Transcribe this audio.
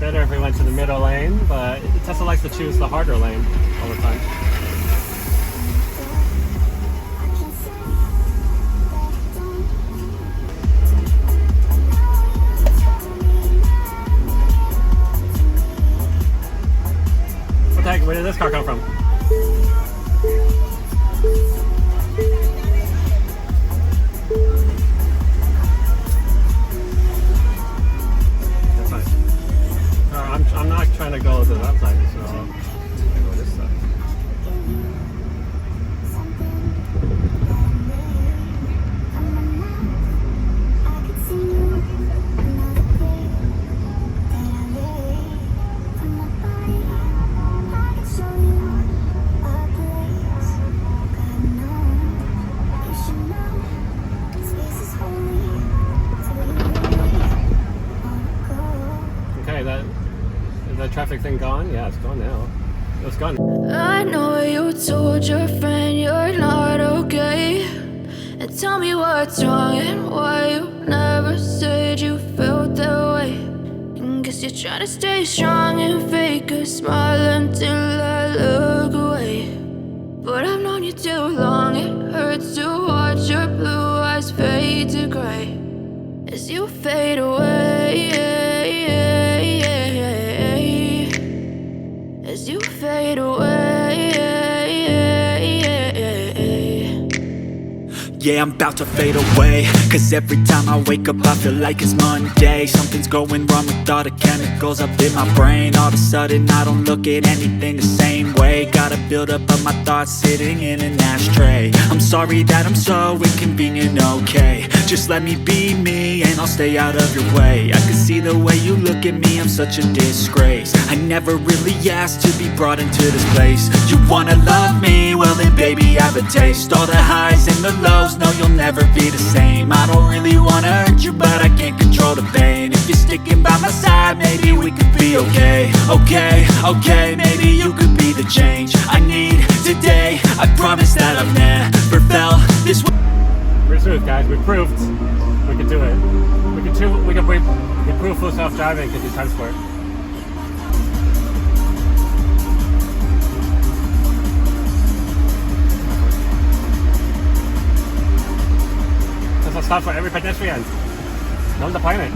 better if we went to the middle lane, but Tesla likes to choose the harder lane all the time. What the heck? Where did this car come from? I'm not trying to go to that side, so I'm gonna go this side. Okay, is that traffic thing gone? Yeah, it's gone now. It's gone. I know you told your friend you're not okay, and tell me what's wrong and why you never said you felt that way. And guess you're trying to stay strong and fake a smile until I look away. But I've known you too long, it hurts to watch your blue eyes fade to gray as you fade away. As you fade away. Yeah, I'm about to fade away, cause every time I wake up I feel like it's Monday. Something's going wrong with all the chemicals up in my brain. All of a sudden I don't look at anything the same way. Gotta build up of my thoughts sitting in an ashtray. I'm sorry that I'm so inconvenient, okay. Just let me be me and I'll stay out of your way. I can see the way you look at me, I'm such a disgrace. I never really asked to be brought into this place. You wanna love me? Well then baby I have a taste. All the highs and the lows, no you'll never be the same. I don't really wanna hurt you but I can't control the pain. If you're sticking by my side maybe we could be okay. Okay, maybe you could be the change I need today. I promise that I've never felt this way. We're smooth, guys. We proved we could do it. We can prove full self-driving because you time sport. Tesla stops for every pedestrian. No on the planet.